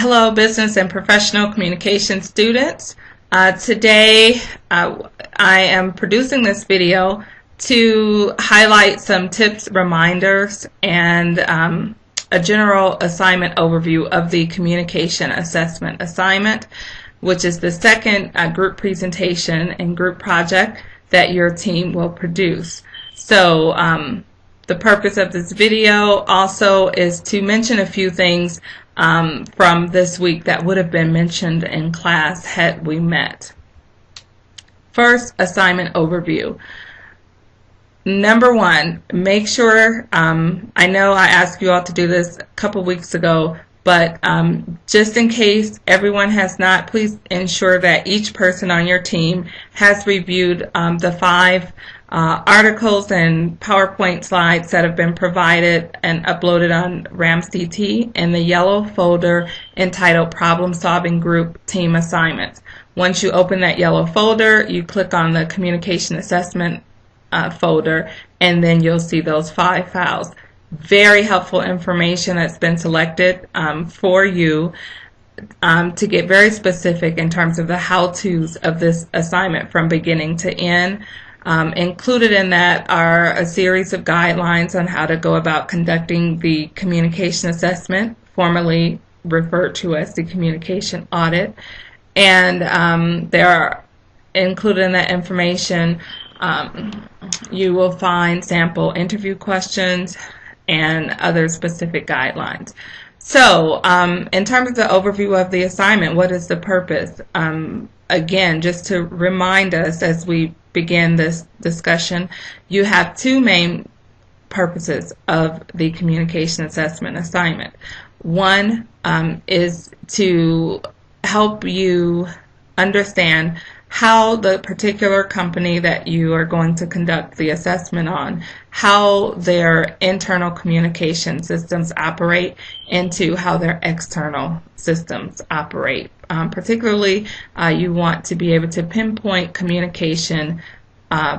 Hello, business and professional communication students. Today I am producing this video to highlight some tips, reminders, and a general assignment overview of the communication assessment assignment, which is the second group presentation and group project that your team will produce. So the purpose of this video also is to mention a few things from this week that would have been mentioned in class had we met. First, assignment overview. Number one, make sure, I know I asked you all to do this a couple weeks ago, but just in case everyone has not, please ensure that each person on your team has reviewed the 5 articles and PowerPoint slides that have been provided and uploaded on RAMCT in the yellow folder entitled Problem Solving Group Team Assignments. Once you open that yellow folder, you click on the Communication Assessment folder, and then you'll see those 5 files. Very helpful information that's been selected for you to get very specific in terms of the how-tos of this assignment from beginning to end. Included in that are a series of guidelines on how to go about conducting the communication assessment, formerly referred to as the communication audit. And there are included in that information, you will find sample interview questions and other specific guidelines. So in terms of the overview of the assignment, what is the purpose? Again, just to remind us as we begin this discussion, you have 2 main purposes of the communication assessment assignment. One is to help you understand how the particular company that you are going to conduct the assessment on, how their internal communication systems operate, into how their external systems operate. Particularly, you want to be able to pinpoint communication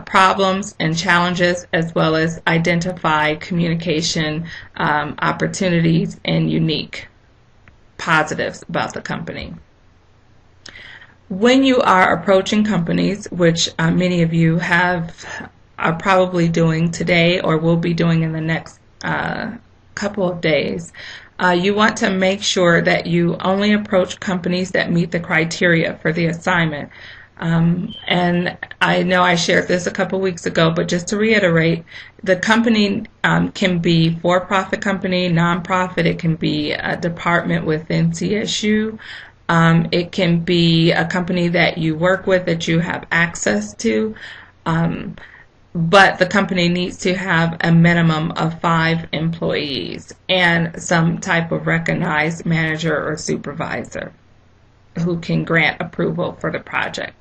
problems and challenges, as well as identify communication opportunities and unique positives about the company. When you are approaching companies, which many of you are probably doing today or will be doing in the next couple of days, you want to make sure that you only approach companies that meet the criteria for the assignment. And I know I shared this a couple weeks ago, but just to reiterate, the company can be for-profit company, nonprofit, it can be a department within CSU, it can be a company that you work with that you have access to, but the company needs to have a minimum of 5 employees and some type of recognized manager or supervisor who can grant approval for the project.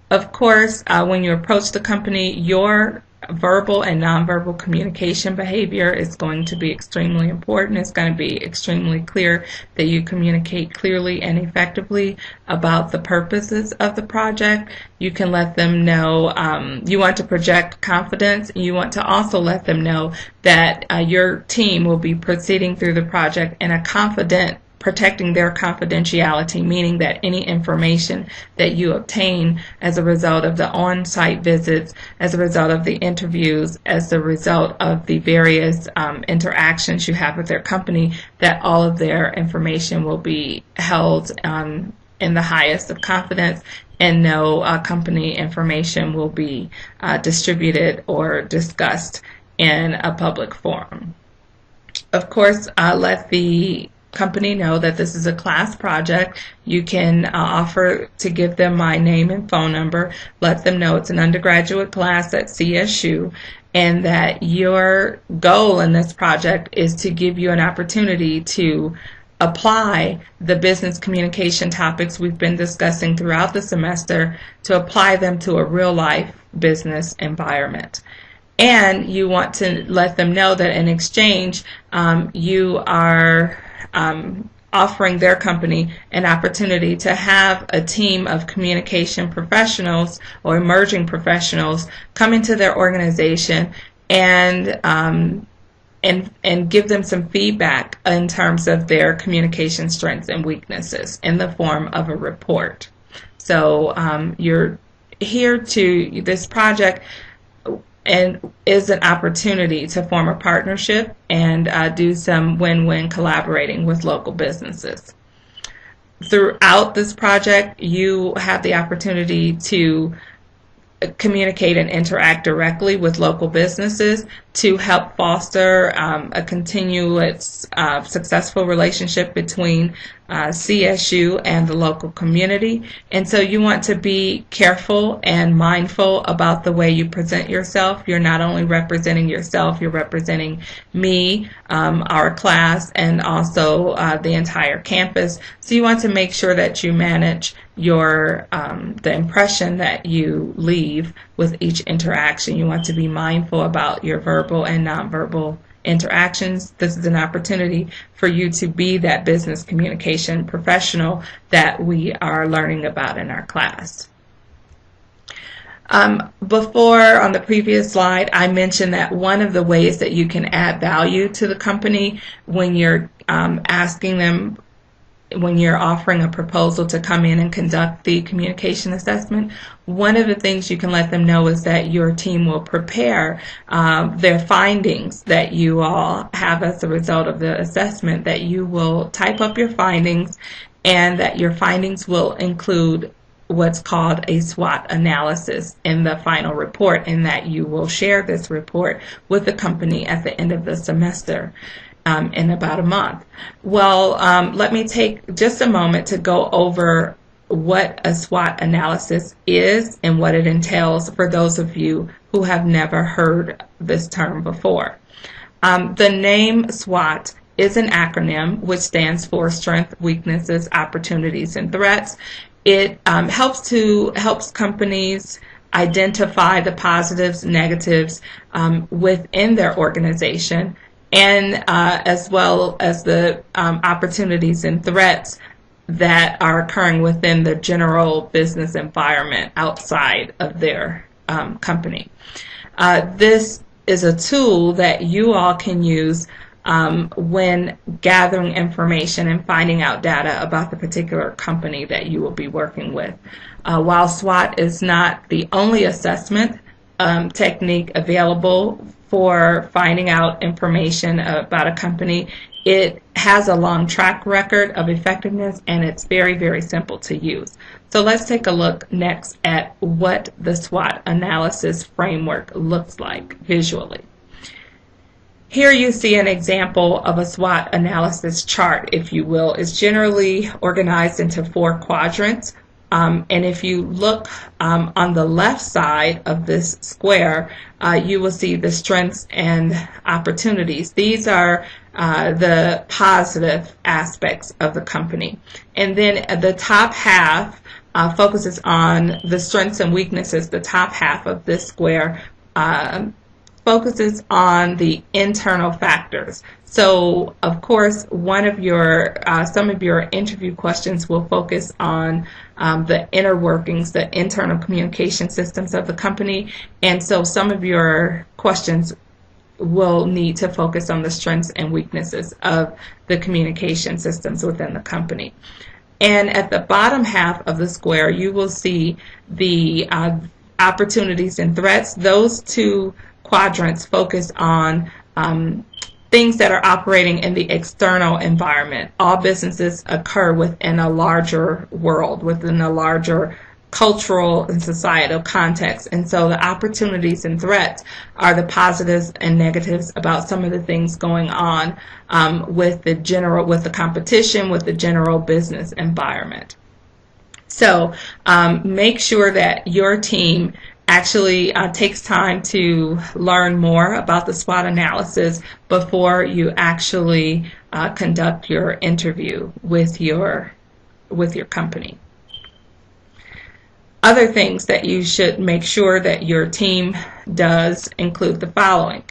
Of course, when you approach the company, your verbal and nonverbal communication behavior is going to be extremely important. It's going to be extremely clear that you communicate clearly and effectively about the purposes of the project. You can let them know you want to project confidence. You want to also let them know that your team will be proceeding through the project in a protecting their confidentiality, meaning that any information that you obtain as a result of the on-site visits, as a result of the interviews, as a result of the various interactions you have with their company, that all of their information will be held in the highest of confidence, and no company information will be distributed or discussed in a public forum. Of course, let the company know that this is a class project. You can offer to give them my name and phone number. Let them know it's an undergraduate class at CSU, and that your goal in this project is to give you an opportunity to apply the business communication topics we've been discussing throughout the semester, to apply them to a real-life business environment. And you want to let them know that in exchange, you are offering their company an opportunity to have a team of communication professionals or emerging professionals come into their organization and and give them some feedback in terms of their communication strengths and weaknesses in the form of a report. So you're here to this project and is an opportunity to form a partnership and do some win-win collaborating with local businesses. Throughout this project, you have the opportunity to communicate and interact directly with local businesses to help foster a continuous successful relationship between CSU and the local community. And so you want to be careful and mindful about the way you present yourself. You're not only representing yourself, you're representing me, our class, and also the entire campus. So you want to make sure that you manage your the impression that you leave with each interaction. You want to be mindful about your verbal and nonverbal interactions. This is an opportunity for you to be that business communication professional that we are learning about in our class. Before, on the previous slide, I mentioned that one of the ways that you can add value to the company when you're asking them, when you're offering a proposal to come in and conduct the communication assessment, one of the things you can let them know is that your team will prepare their findings that you all have as a result of the assessment, that you will type up your findings, and that your findings will include what's called a SWOT analysis in the final report, and that you will share this report with the company at the end of the semester. In about a month. Well, let me take just a moment to go over what a SWOT analysis is and what it entails for those of you who have never heard this term before. The name SWOT is an acronym which stands for Strengths, Weaknesses, Opportunities, and Threats. It helps companies identify the positives, negatives within their organization, and as well as the opportunities and threats that are occurring within the general business environment outside of their company. This is a tool that you all can use when gathering information and finding out data about the particular company that you will be working with. While SWOT is not the only assessment technique available for finding out information about a company, it has a long track record of effectiveness, and it's very, very simple to use. So let's take a look next at what the SWOT analysis framework looks like visually. Here you see an example of a SWOT analysis chart, if you will. It's generally organized into 4 quadrants. And if you look on the left side of this square, you will see the strengths and opportunities. These are the positive aspects of the company. And then the top half focuses on the strengths and weaknesses. The top half of this square focuses on the internal factors. So, of course, one of your some of your interview questions will focus on the inner workings, the internal communication systems of the company, and so some of your questions will need to focus on the strengths and weaknesses of the communication systems within the company. And at the bottom half of the square, you will see the opportunities and threats. Those 2 quadrants focus on things that are operating in the external environment. All businesses occur within a larger world, within a larger cultural and societal context. And so the opportunities and threats are the positives and negatives about some of the things going on with the competition, with the general business environment. So make sure that your team actually takes time to learn more about the SWOT analysis before you actually conduct your interview with your company. Other things that you should make sure that your team does include the following.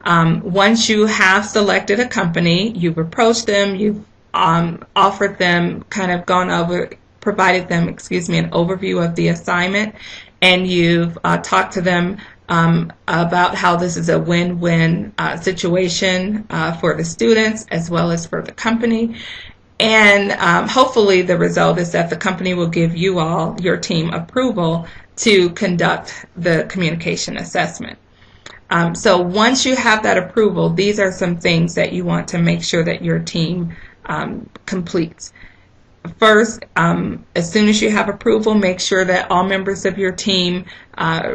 Once you have selected a company, you've approached them, you've offered them, provided them, an overview of the assignment, and you've talked to them about how this is a win-win situation for the students as well as for the company. And hopefully the result is that the company will give you all, your team, approval to conduct the communication assessment. So once you have that approval, these are some things that you want to make sure that your team completes. First, as soon as you have approval, make sure that all members of your team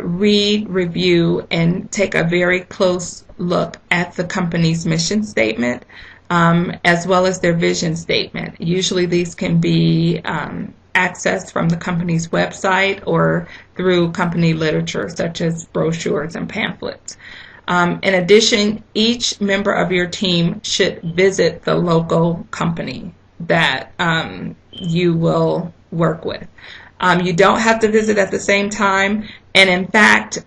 read, review, and take a very close look at the company's mission statement, as well as their vision statement. Usually these can be accessed from the company's website or through company literature, such as brochures and pamphlets. In addition, each member of your team should visit the local company that you will work with. You don't have to visit at the same time, and in fact,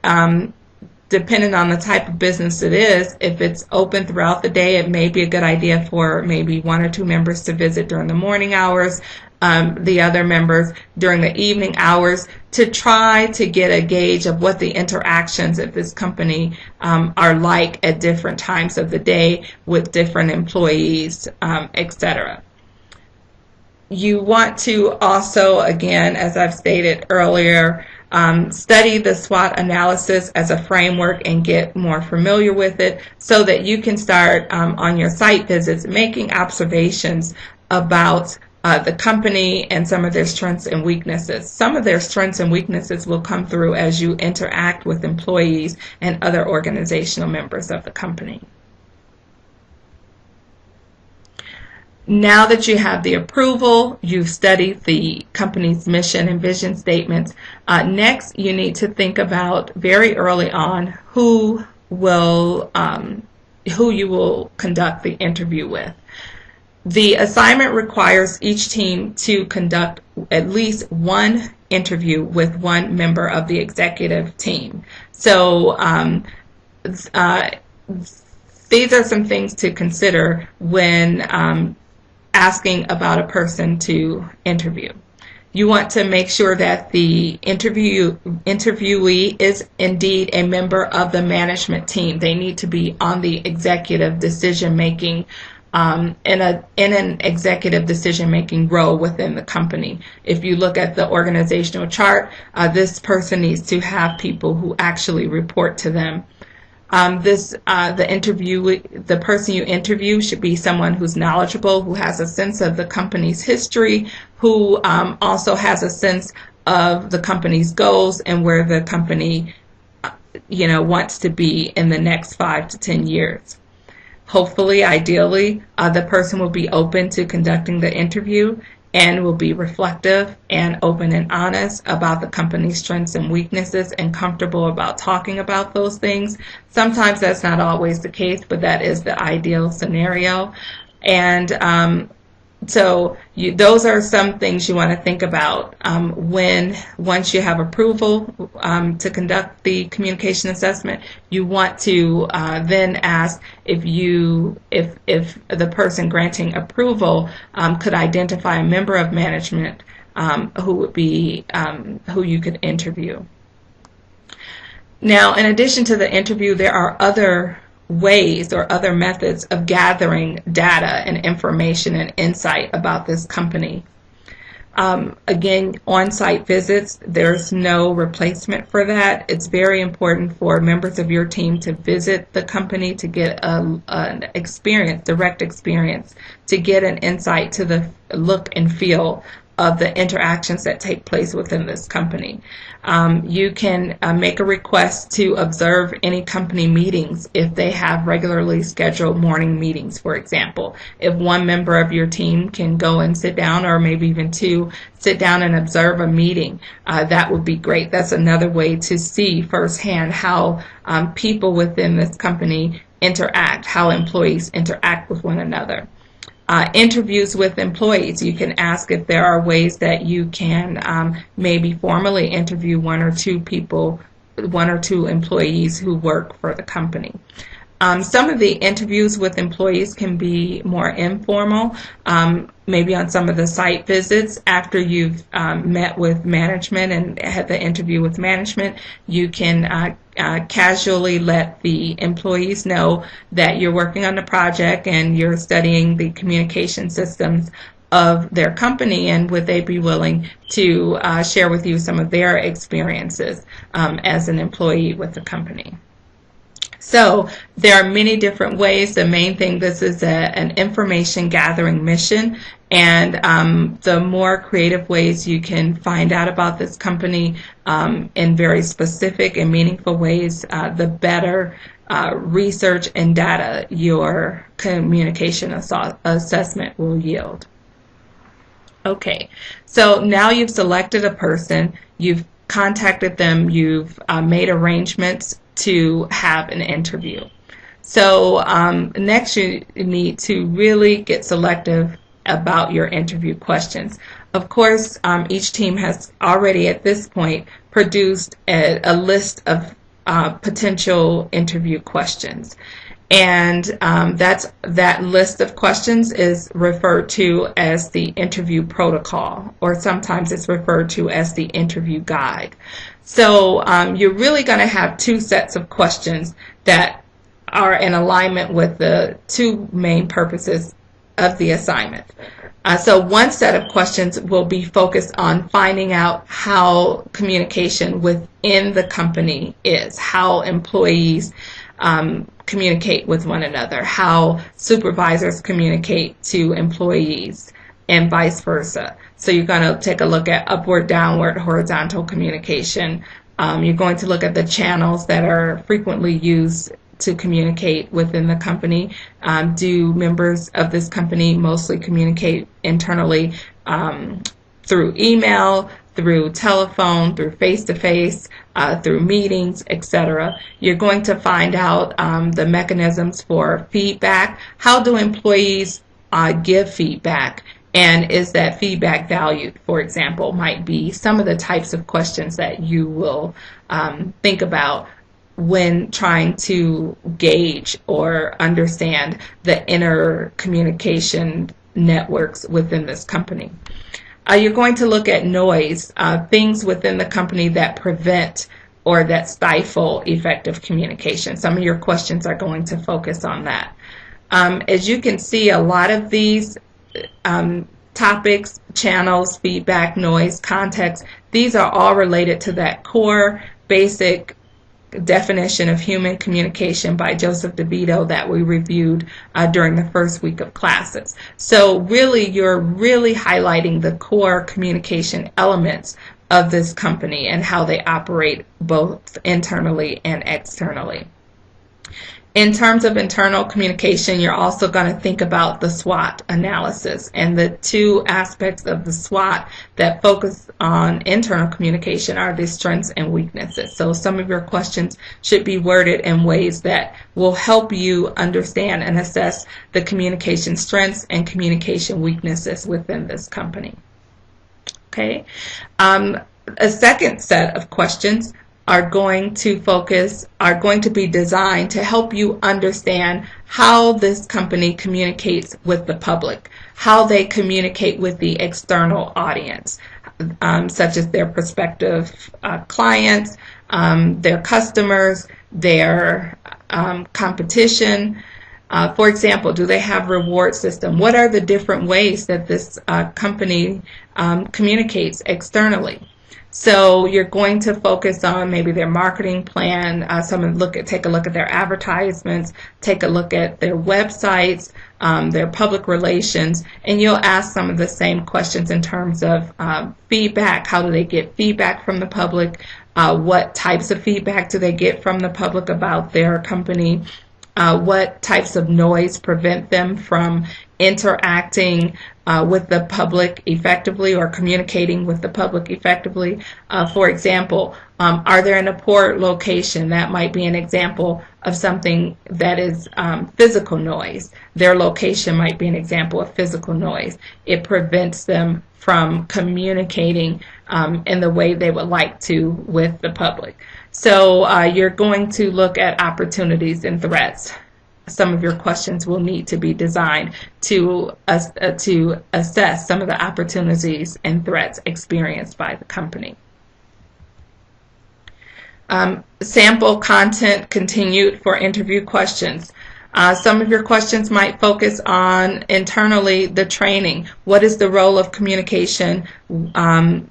depending on the type of business it is, if it's open throughout the day, it may be a good idea for maybe 1 or 2 members to visit during the morning hours, the other members during the evening hours, to try to get a gauge of what the interactions at this company are like at different times of the day with different employees, etc. You want to also, again, as I've stated earlier, study the SWOT analysis as a framework and get more familiar with it so that you can start on your site visits making observations about the company and some of their strengths and weaknesses. Some of their strengths and weaknesses will come through as you interact with employees and other organizational members of the company. Now that you have the approval, you've studied the company's mission and vision statements, next you need to think about very early on who you will conduct the interview with. The assignment requires each team to conduct at least one interview with one member of the executive team. So these are some things to consider when asking about a person to interview. You want to make sure that the interviewee is indeed a member of the management team. They need to be on the executive decision-making, in an executive decision-making role within the company. If you look at the organizational chart, this person needs to have people who actually report to them. The person you interview should be someone who's knowledgeable, who has a sense of the company's history, who also has a sense of the company's goals and where the company, wants to be in the next 5 to 10 years. Hopefully, ideally, the person will be open to conducting the interview and will be reflective and open and honest about the company's strengths and weaknesses and comfortable about talking about those things. Sometimes that's not always the case, but that is the ideal scenario. And so those are some things you want to think about once you have approval to conduct the communication assessment. You want to then ask if the person granting approval could identify a member of management who you could interview. Now, in addition to the interview, there are other ways or other methods of gathering data and information and insight about this company. Again, on-site visits, there's no replacement for that. It's very important for members of your team to visit the company to get an experience, direct experience, to get an insight to the look and feel of the interactions that take place within this company. You can make a request to observe any company meetings if they have regularly scheduled morning meetings, for example. If one member of your team can go and sit down, or maybe even 2, sit down and observe a meeting, that would be great. That's another way to see firsthand how people within this company interact, how employees interact with one another. Interviews with employees. You can ask if there are ways that you can maybe formally interview 1 or 2 people, 1 or 2 employees who work for the company. Some of the interviews with employees can be more informal, maybe on some of the site visits. After you've met with management and had the interview with management, you can casually let the employees know that you're working on the project and you're studying the communication systems of their company, and would they be willing to share with you some of their experiences as an employee with the company. So there are many different ways. The main thing, this is an information gathering mission, and the more creative ways you can find out about this company in very specific and meaningful ways, the better research and data your communication assessment will yield. Okay, so now you've selected a person, you've contacted them, you've made arrangements to have an interview. So next you need to really get selective about your interview questions. Of course, each team has already at this point produced a list of potential interview questions. And that list of questions is referred to as the interview protocol, or sometimes it's referred to as the interview guide. So you're really going to have two sets of questions that are in alignment with the two main purposes of the assignment. So one set of questions will be focused on finding out how communication within the company is, how employees communicate with one another, how supervisors communicate to employees, and vice versa. So you're going to take a look at upward, downward, horizontal communication. You're going to look at the channels that are frequently used to communicate within the company. Do members of this company mostly communicate internally through email, through telephone, through face-to-face, through meetings, etc. You're going to find out the mechanisms for feedback. How do employees give feedback? And is that feedback valued, for example, might be some of the types of questions that you will think about when trying to gauge or understand the inner communication networks within this company. You're going to look at noise, things within the company that prevent or that stifle effective communication. Some of your questions are going to focus on that. As you can see, a lot of these topics, channels, feedback, noise, context, these are all related to that core basic definition of human communication by Joseph DeVito that we reviewed during the first week of classes. So really, you're really highlighting the core communication elements of this company and how they operate both internally and externally. In terms of internal communication, you're also going to think about the SWOT analysis, and the two aspects of the SWOT that focus on internal communication are the strengths and weaknesses. So some of your questions should be worded in ways that will help you understand and assess the communication strengths and communication weaknesses within this company. Okay. A second set of questions are going to be designed to help you understand how this company communicates with the public, how they communicate with the external audience, such as their prospective clients, their customers, their competition. For example, do they have a reward system? What are the different ways that this company communicates externally? So you're going to focus on maybe their marketing plan, take a look at their advertisements, take a look at their websites, their public relations, and you'll ask some of the same questions in terms of feedback. How do they get feedback from the public? What types of feedback do they get from the public about their company? What types of noise prevent them from interacting with the public effectively or communicating with the public effectively? For example, are they in a poor location? That might be an example of something that is physical noise. Their location might be an example of physical noise. It prevents them from communicating in the way they would like to with the public. So you're going to look at opportunities and threats. some of your questions will need to be designed to assess some of the opportunities and threats experienced by the company. Sample content continued for interview questions. Some of your questions might focus on internally the training. What is the role of communication when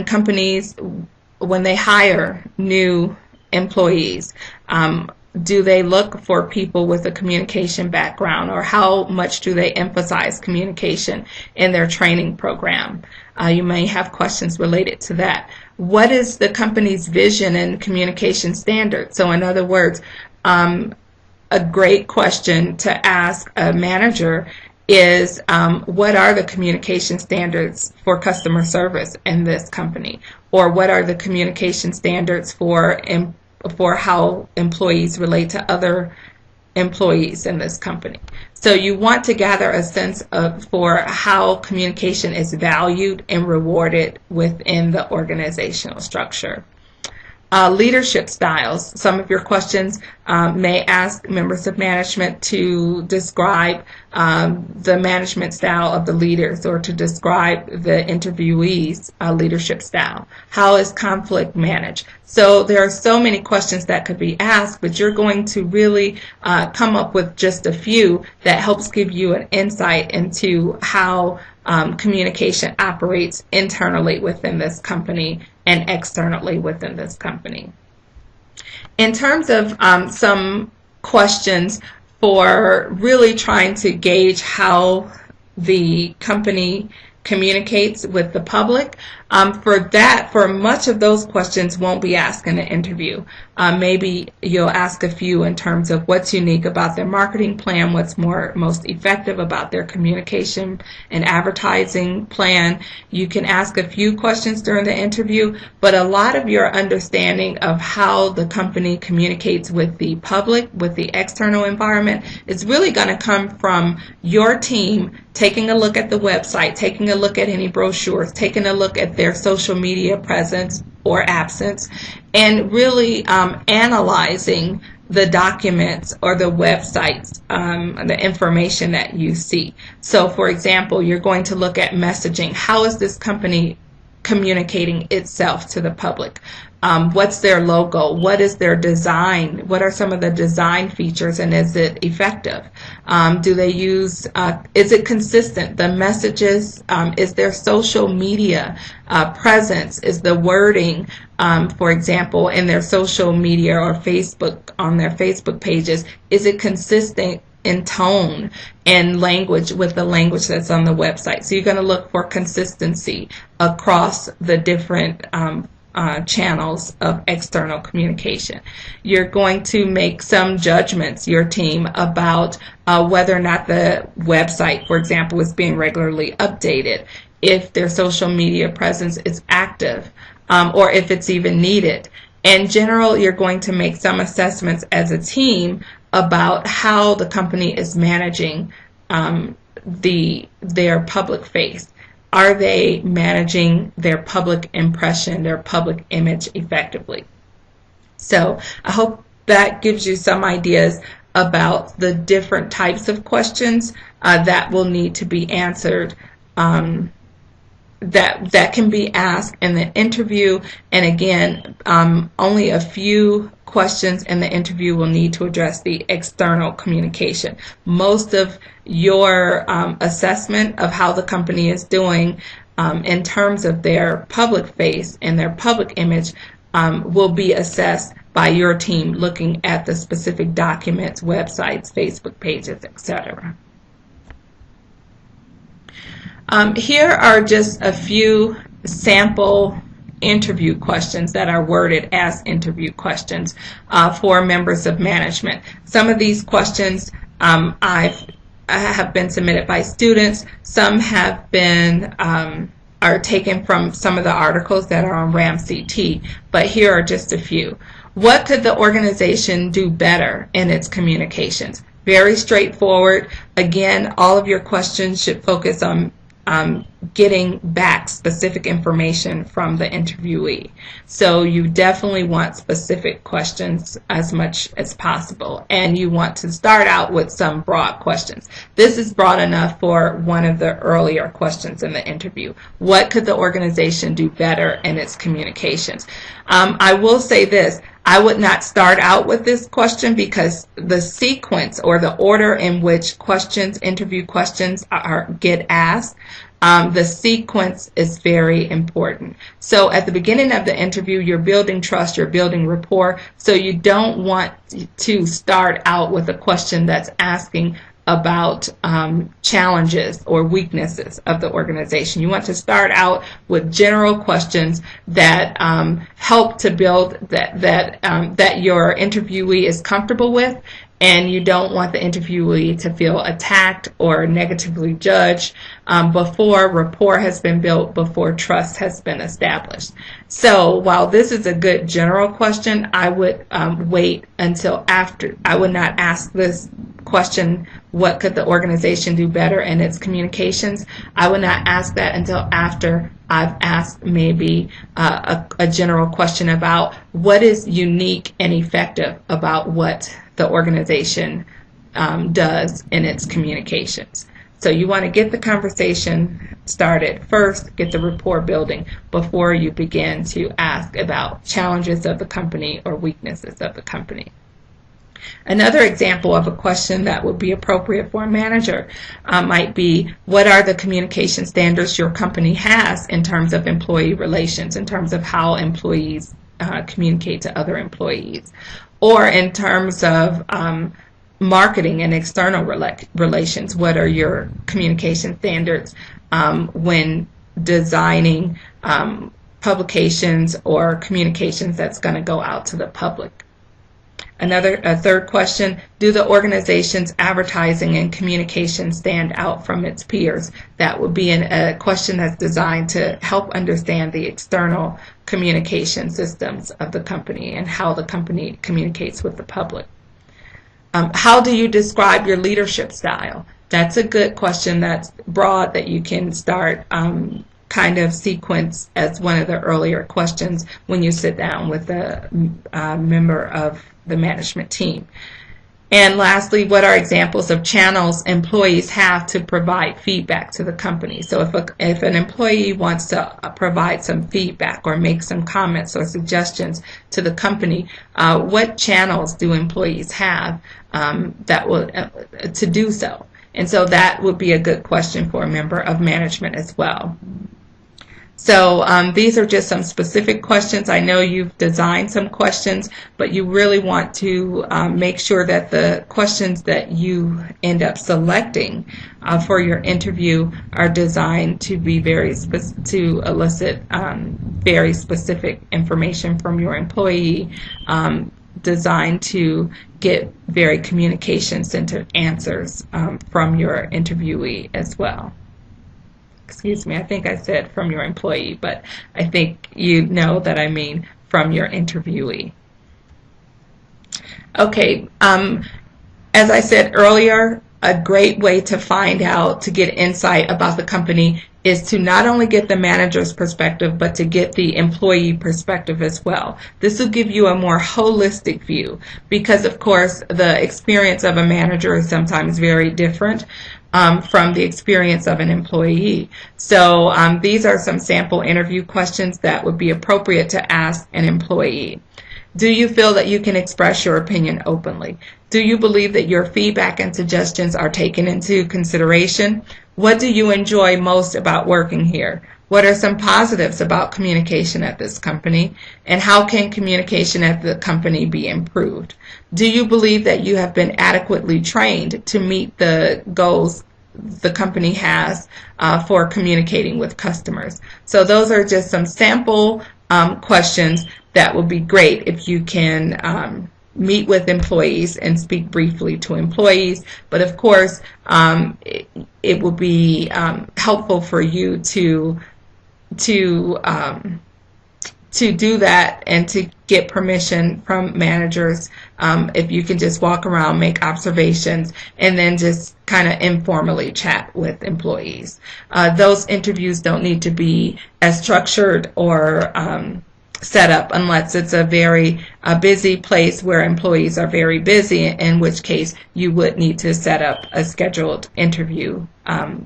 companies hire new employees? Do they look for people with a communication background, or how much do they emphasize communication in their training program? You may have questions related to that. What is the company's vision and communication standards? So in other words, a great question to ask a manager is what are the communication standards for customer service in this company? Or what are the communication standards for how employees relate to other employees in this company? So you want to gather a sense for how communication is valued and rewarded within the organizational structure. Leadership styles. Some of your questions may ask members of management to describe the management style of the leaders, or to describe the interviewee's leadership style. How is conflict managed? So there are so many questions that could be asked, but you're going to really come up with just a few that helps give you an insight into how communication operates internally within this company and externally within this company. In terms of some questions for really trying to gauge how the company communicates with the public, for much of those questions won't be asked in an interview. Maybe you'll ask a few in terms of what's unique about their marketing plan, what's most effective about their communication and advertising plan. You can ask a few questions during the interview, but a lot of your understanding of how the company communicates with the public, with the external environment, is really going to come from your team taking a look at the website, taking a look at any brochures, taking a look at their social media presence or absence, and really analyzing the documents or the websites, the information that you see. So for example, you're going to look at messaging. How is this company communicating itself to the public? What's their logo? What is their design? What are some of the design features, and is it effective? Do they use, is it consistent? The messages, is their social media presence, is the wording, for example, in their social media or Facebook, on their Facebook pages, is it consistent in tone and language with the language that's on the website? So you're going to look for consistency across the different channels of external communication. You're going to make some judgments, your team, about whether or not the website, for example, is being regularly updated, if their social media presence is active, or if it's even needed. In general, you're going to make some assessments as a team about how the company is managing their public face. Are they managing their public impression, their public image effectively? So I hope that gives you some ideas about the different types of questions that will need to be answered, that can be asked in the interview. And again, only a few questions in the interview will need to address the external communication. Most of your assessment of how the company is doing in terms of their public face and their public image will be assessed by your team looking at the specific documents, websites, Facebook pages, etc. Here are just a few sample interview questions that are worded as interview questions for members of management. Some of these questions have been submitted by students. Some have been are taken from some of the articles that are on RAMCT, but here are just a few. What could the organization do better in its communications? Very straightforward. Again, all of your questions should focus on getting back specific information from the interviewee. So you definitely want specific questions as much as possible, and you want to start out with some broad questions. This is broad enough for one of the earlier questions in the interview. What could the organization do better in its communications? I will say this. I would not start out with this question because the sequence or the order in which interview questions get asked, the sequence is very important. So at the beginning of the interview, you're building trust, you're building rapport, so you don't want to start out with a question that's asking about challenges or weaknesses of the organization. You want to start out with general questions that help to build that your interviewee is comfortable with, and you don't want the interviewee to feel attacked or negatively judged before rapport has been built, before trust has been established. So while this is a good general question, I would wait until after. I would not ask this question, what could the organization do better in its communications? I would not ask that until after I've asked maybe a general question about what is unique and effective about what the organization does in its communications. So you want to get the conversation started first, get the rapport building before you begin to ask about challenges of the company or weaknesses of the company. Another example of a question that would be appropriate for a manager might be, what are the communication standards your company has in terms of employee relations, in terms of how employees communicate to other employees, or in terms of marketing and external relations, what are your communication standards when designing publications or communications that's going to go out to the public. A third question, do the organization's advertising and communication stand out from its peers? That would be a question that's designed to help understand the external communication systems of the company and how the company communicates with the public. How do you describe your leadership style? That's a good question that's broad that you can start kind of sequence as one of the earlier questions when you sit down with a member of the management team. And lastly, what are examples of channels employees have to provide feedback to the company? So if an employee wants to provide some feedback or make some comments or suggestions to the company, what channels do employees have to do so? And so that would be a good question for a member of management as well. So these are just some specific questions. I know you've designed some questions, but you really want to make sure that the questions that you end up selecting for your interview are designed to be to elicit very specific information from your employee, designed to get very communication-centered answers from your interviewee as well. Excuse me, I think I said from your employee, but I think you know that I mean from your interviewee. Okay, as I said earlier, a great way to find out, to get insight about the company is to not only get the manager's perspective, but to get the employee perspective as well. This will give you a more holistic view because, of course, the experience of a manager is sometimes very different from the experience of an employee. So these are some sample interview questions that would be appropriate to ask an employee. Do you feel that you can express your opinion openly? Do you believe that your feedback and suggestions are taken into consideration? What do you enjoy most about working here? What are some positives about communication at this company? And how can communication at the company be improved? Do you believe that you have been adequately trained to meet the goals the company has for communicating with customers? So those are just some sample questions that would be great if you can meet with employees and speak briefly to employees. But of course, it will be helpful for you to to do that and to get permission from managers. If you can just walk around, make observations, and then just kind of informally chat with employees. Those interviews don't need to be as structured or set up unless it's a very busy place where employees are very busy, in which case you would need to set up a scheduled interview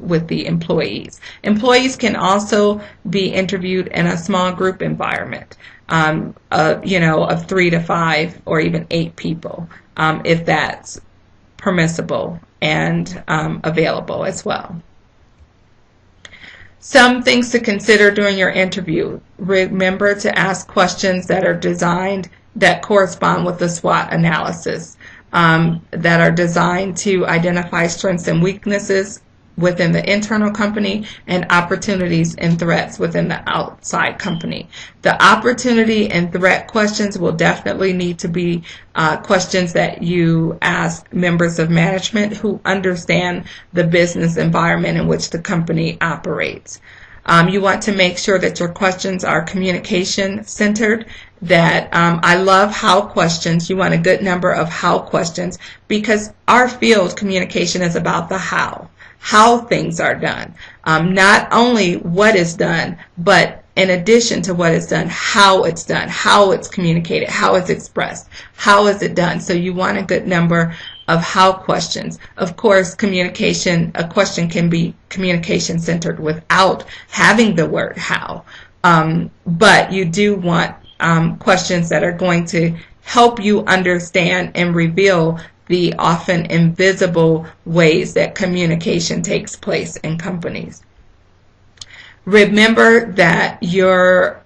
with the employees. Employees can also be interviewed in a small group environment, of 3 to 5 or even 8 people, if that's permissible and available as well. Some things to consider during your interview. Remember to ask questions that are designed, that correspond with the SWOT analysis, that are designed to identify strengths and weaknesses within the internal company and opportunities and threats within the outside company. The opportunity and threat questions will definitely need to be questions that you ask members of management who understand the business environment in which the company operates. You want to make sure that your questions are communication centered, that I love how questions. You want a good number of how questions, because our field, communication, is about the how things are done. Not only what is done, but in addition to what is done, how it's communicated, how it's expressed, how is it done. So you want a good number of how questions. Of course, communication, a question can be communication centered without having the word how. But you do want questions that are going to help you understand and reveal the often invisible ways that communication takes place in companies. Remember that you're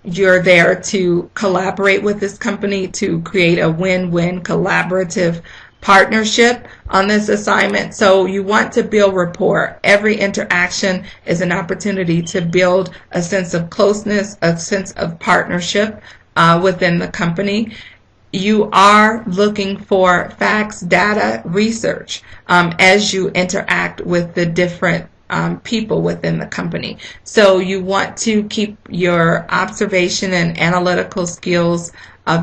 there to collaborate with this company to create a win-win collaborative partnership on this assignment. So you want to build rapport. Every interaction is an opportunity to build a sense of closeness, a sense of partnership within the company. You are looking for facts, data, research as you interact with the different people within the company. So you want to keep your observation and analytical skills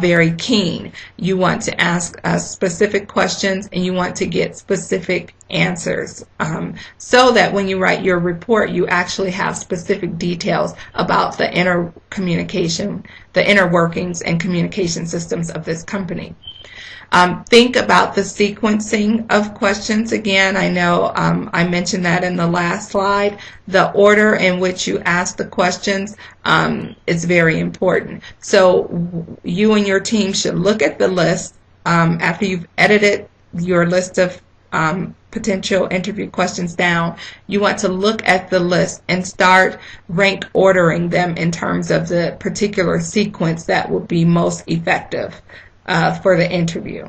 very keen. You want to ask specific questions, and you want to get specific answers so that when you write your report, you actually have specific details about the inner communication, the inner workings and communication systems of this company. Think about the sequencing of questions. Again, I know I mentioned that in the last slide. The order in which you ask the questions is very important. So you and your team should look at the list after you've edited your list of potential interview questions down. You want to look at the list and start rank ordering them in terms of the particular sequence that will be most effective for the interview.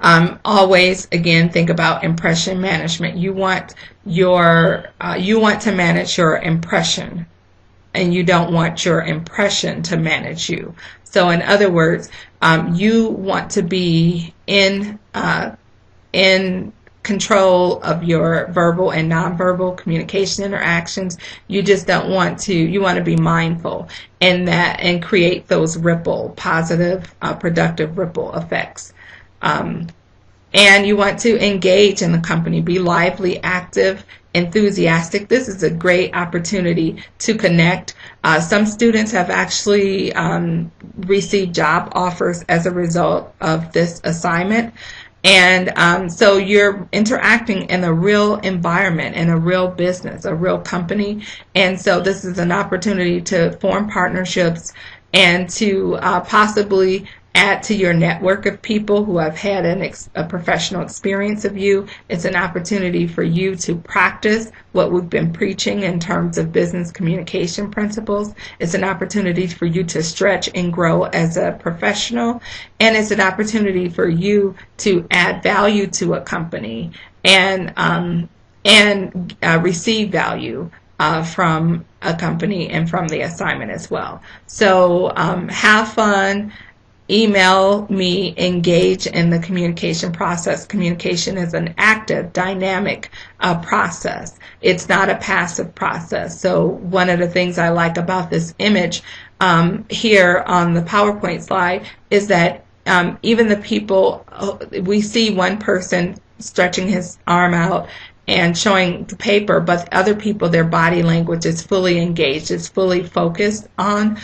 Always, again, think about impression management. You want to manage your impression, and you don't want your impression to manage you. So, in other words, you want to be in control of your verbal and nonverbal communication interactions. You just don't want to. You want to be mindful in that and create those positive, productive ripple effects. And you want to engage in the company, be lively, active, enthusiastic. This is a great opportunity to connect. Some students have actually received job offers as a result of this assignment. And so you're interacting in a real environment, in a real business, a real company. And so this is an opportunity to form partnerships and to possibly add to your network of people who have had a professional experience of you. It's an opportunity for you to practice what we've been preaching in terms of business communication principles. It's an opportunity for you to stretch and grow as a professional. And it's an opportunity for you to add value to a company and receive value from a company and from the assignment as well. So have fun. email me, engage in the communication process. Communication is an active, dynamic process. It's not a passive process. So one of the things I like about this image here on the PowerPoint slide is that even the people, we see one person stretching his arm out and showing the paper, but other people, their body language is fully engaged, it's fully focused on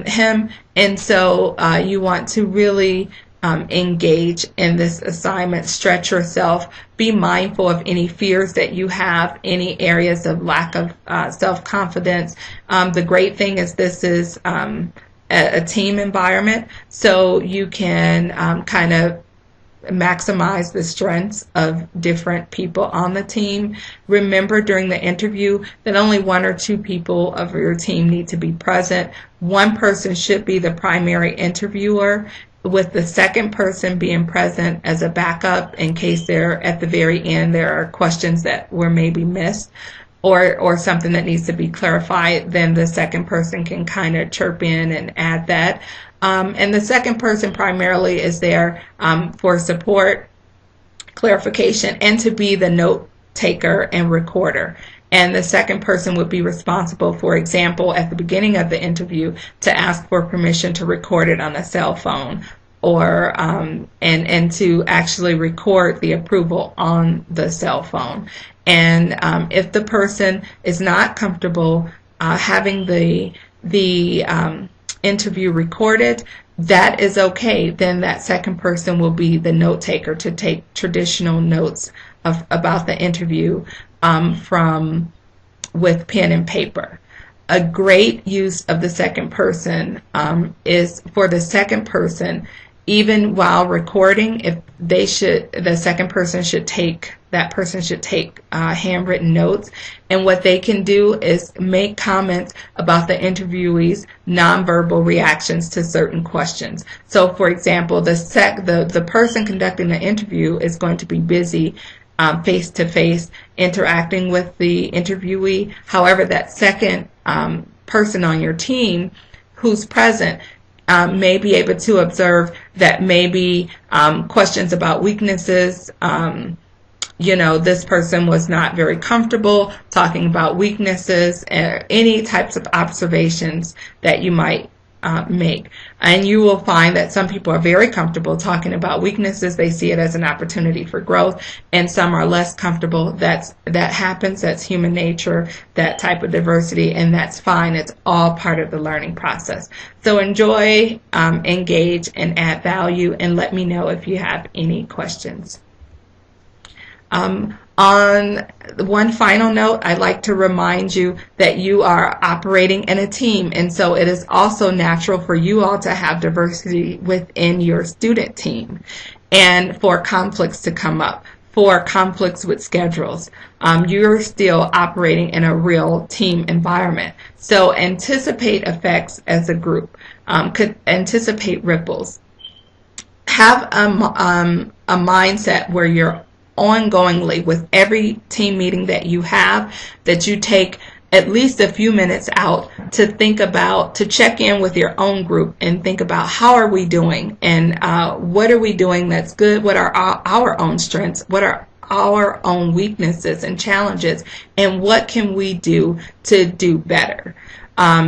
him. And so you want to really engage in this assignment, stretch yourself, be mindful of any fears that you have, any areas of lack of self-confidence. The great thing is this is a team environment, so you can kind of maximize the strengths of different people on the team. Remember during the interview that only 1 or 2 people of your team need to be present. One person should be the primary interviewer, with the second person being present as a backup in case they're at the very end there are questions that were maybe missed or something that needs to be clarified. Then the second person can kind of chirp in and add that. And the second person primarily is there for support, clarification, and to be the note taker and recorder. And the second person would be responsible, for example, at the beginning of the interview, to ask for permission to record it on a cell phone, or and to actually record the approval on the cell phone. And if the person is not comfortable having the interview recorded, that is okay. Then that second person will be the note taker to take traditional notes about the interview with pen and paper. A great use of the second person is for the second person, even while recording, if they should, the second person should take, that person should take handwritten notes, and what they can do is make comments about the interviewee's nonverbal reactions to certain questions. So for example, the person conducting the interview is going to be busy face-to-face interacting with the interviewee. However, that second person on your team who's present may be able to observe that maybe questions about weaknesses, this person was not very comfortable talking about weaknesses, any types of observations that you might make. And you will find that some people are very comfortable talking about weaknesses. They see it as an opportunity for growth, and some are less comfortable. That happens. That's human nature, that type of diversity, and that's fine. It's all part of the learning process. So enjoy, engage, and add value, and let me know if you have any questions. On one final note, I'd like to remind you that you are operating in a team, and so it is also natural for you all to have diversity within your student team, and for conflicts to come up, for conflicts with schedules. You're still operating in a real team environment, so anticipate effects as a group, could anticipate ripples. Have a mindset where you're ongoingly, with every team meeting that you have, that you take at least a few minutes out to think about, to check in with your own group and think about how are we doing, and what are we doing that's good, what are our own strengths, what are our own weaknesses and challenges, and what can we do to do better.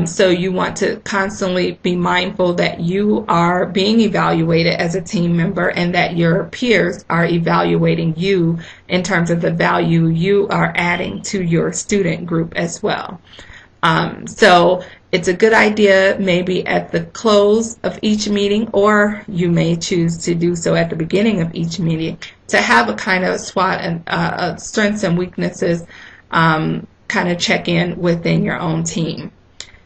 So you want to constantly be mindful that you are being evaluated as a team member, and that your peers are evaluating you in terms of the value you are adding to your student group as well. So it's a good idea maybe at the close of each meeting, or you may choose to do so at the beginning of each meeting, to have a kind of SWOT and strengths and weaknesses kind of check in within your own team.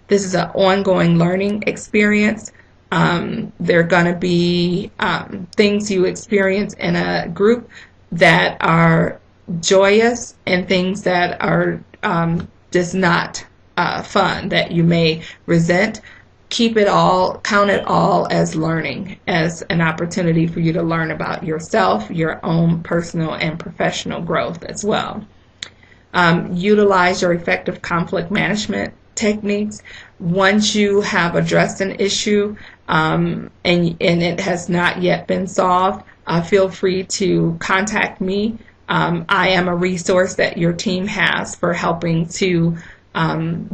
This is an ongoing learning experience. There are going to be things you experience in a group that are joyous, and things that are just not fun, that you may resent. Keep it all, count it all as learning, as an opportunity for you to learn about yourself, your own personal and professional growth as well. Utilize your effective conflict management techniques. Once you have addressed an issue, and it has not yet been solved, feel free to contact me. I am a resource that your team has for helping to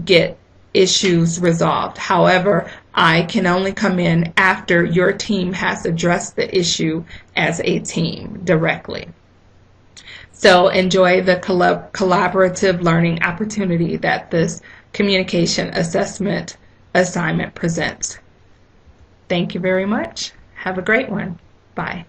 get issues resolved. However, I can only come in after your team has addressed the issue as a team directly. So enjoy the collaborative learning opportunity that this communication assessment assignment presents. Thank you very much. Have a great one. Bye.